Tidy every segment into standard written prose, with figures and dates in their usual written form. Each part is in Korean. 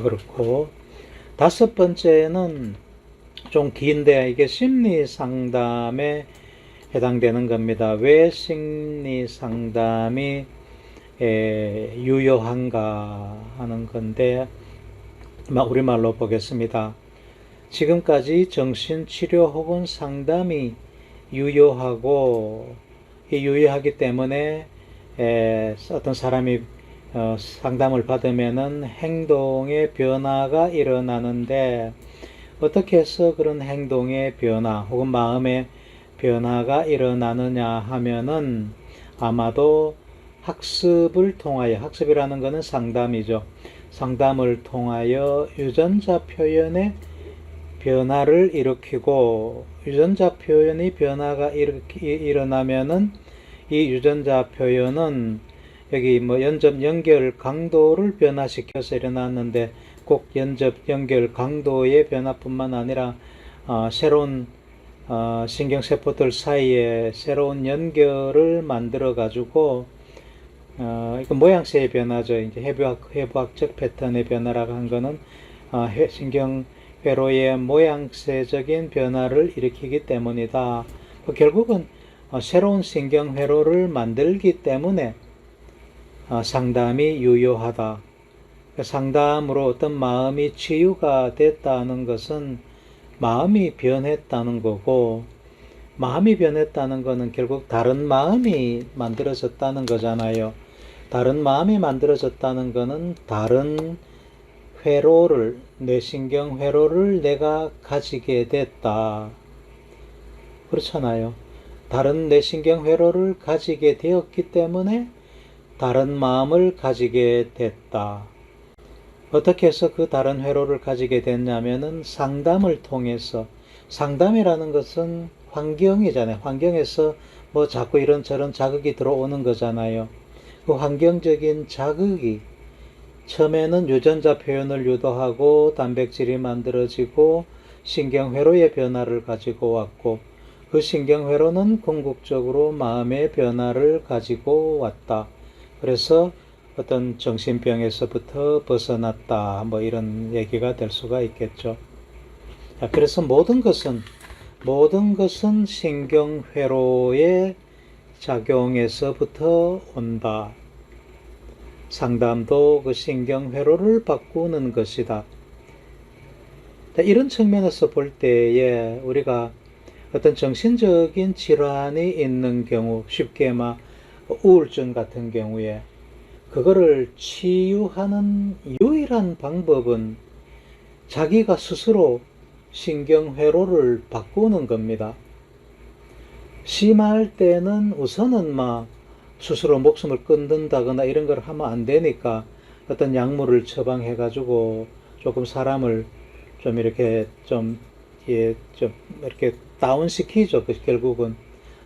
그렇고, 다섯 번째는 좀 긴데 이게 심리 상담에 해당되는 겁니다. 왜 심리 상담이 유효한가 하는 건데, 우리말로 보겠습니다. 지금까지 정신치료 혹은 상담이 유효하기 때문에 어떤 사람이 상담을 받으면은 행동의 변화가 일어나는데, 어떻게 해서 그런 행동의 변화 혹은 마음의 변화가 일어나느냐 하면은 아마도 학습을 통하여, 학습이라는 것은 상담이죠. 상담을 통하여 유전자 표현의 변화를 일으키고, 유전자 표현의 변화가 일어나면은 이 유전자 표현은 여기 연결 강도를 변화시켜서 일어났는데, 꼭 연결 강도의 변화뿐만 아니라 새로운 신경세포들 사이에 새로운 연결을 만들어 가지고 이건 모양새의 변화죠. 이제 해부학적 패턴의 변화라고 한 거는 신경회로의 모양새적인 변화를 일으키기 때문이다. 결국은 새로운 신경회로를 만들기 때문에 상담이 유효하다. 상담으로 어떤 마음이 치유가 됐다는 것은 마음이 변했다는 거고, 마음이 변했다는 것은 결국 다른 마음이 만들어졌다는 거잖아요. 다른 마음이 만들어졌다는 것은 다른 회로를, 뇌신경 회로를 내가 가지게 됐다. 그렇잖아요. 다른 뇌신경 회로를 가지게 되었기 때문에 다른 마음을 가지게 됐다. 어떻게 해서 그 다른 회로를 가지게 됐냐면은 상담을 통해서, 상담이라는 것은 환경이잖아요. 환경에서 자꾸 이런저런 자극이 들어오는 거잖아요. 그 환경적인 자극이 처음에는 유전자 표현을 유도하고 단백질이 만들어지고 신경회로의 변화를 가지고 왔고, 그 신경회로는 궁극적으로 마음의 변화를 가지고 왔다. 그래서 어떤 정신병에서부터 벗어났다. 이런 얘기가 될 수가 있겠죠. 그래서 모든 것은 신경회로의 작용에서부터 온다. 상담도 그 신경회로를 바꾸는 것이다. 이런 측면에서 볼 때에 우리가 어떤 정신적인 질환이 있는 경우, 쉽게 우울증 같은 경우에 그거를 치유하는 유일한 방법은 자기가 스스로 신경회로를 바꾸는 겁니다. 심할 때는 우선은 스스로 목숨을 끊는다거나 이런 걸 하면 안 되니까 어떤 약물을 처방해가지고 조금 사람을 좀 이렇게 다운시키죠. 결국은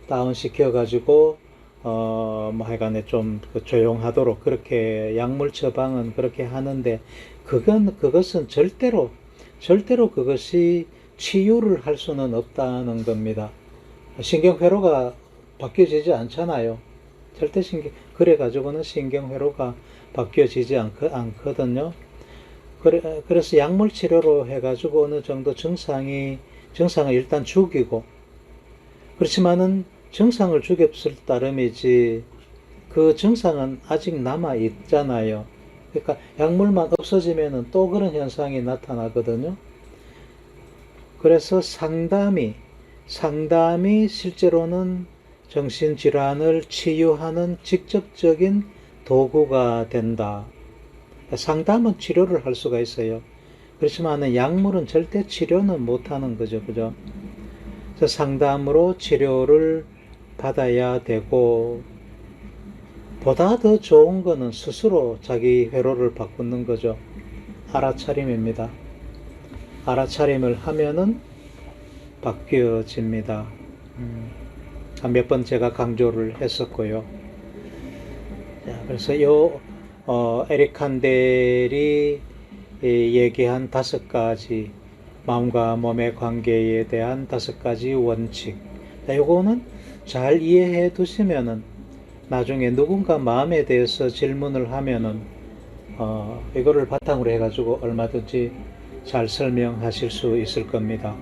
다운시켜가지고 하여간에 좀 조용하도록 그렇게 약물 처방은 그렇게 하는데, 그것은 절대로 그것이 치유를 할 수는 없다는 겁니다. 신경회로가 바뀌어지지 않잖아요. 그래가지고는 신경회로가 바뀌어지지 않거든요. 그래서 약물 치료로 해가지고 어느 정도 증상을 일단 죽이고, 그렇지만은 증상을 죽였을 따름이지 그 증상은 아직 남아 있잖아요. 그러니까 약물만 없어지면은 또 그런 현상이 나타나거든요. 그래서 상담이 실제로는 정신질환을 치유하는 직접적인 도구가 된다. 상담은 치료를 할 수가 있어요. 그렇지만 약물은 절대 치료는 못하는 거죠. 그죠? 그래서 상담으로 치료를 받아야 되고, 보다 더 좋은 거는 스스로 자기 회로를 바꾸는 거죠. 알아차림입니다. 알아차림을 하면은 바뀌어집니다. 몇 번 제가 강조를 했었고요. 그래서 에릭 칸델이 얘기한 5가지 마음과 몸의 관계에 대한 5가지 원칙, 요거는 잘 이해해 두시면은 나중에 누군가 마음에 대해서 질문을 하면은 이거를 바탕으로 해가지고 얼마든지 잘 설명하실 수 있을 겁니다.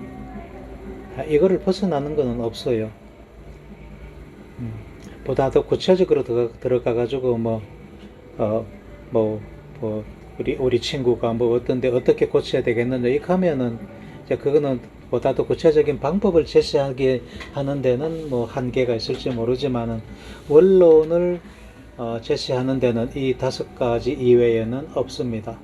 이거를 벗어나는 것은 없어요. 보다 더 구체적으로 들어가가지고 어, 뭐, 우리 친구가 뭐 어떤데 어떻게 고쳐야 되겠느냐 이렇게 하면은 이제 그거는 보다 더 구체적인 방법을 제시하게 하는 데는 뭐 한계가 있을지 모르지만은 원론을 제시하는 데는 이 5가지 이외에는 없습니다.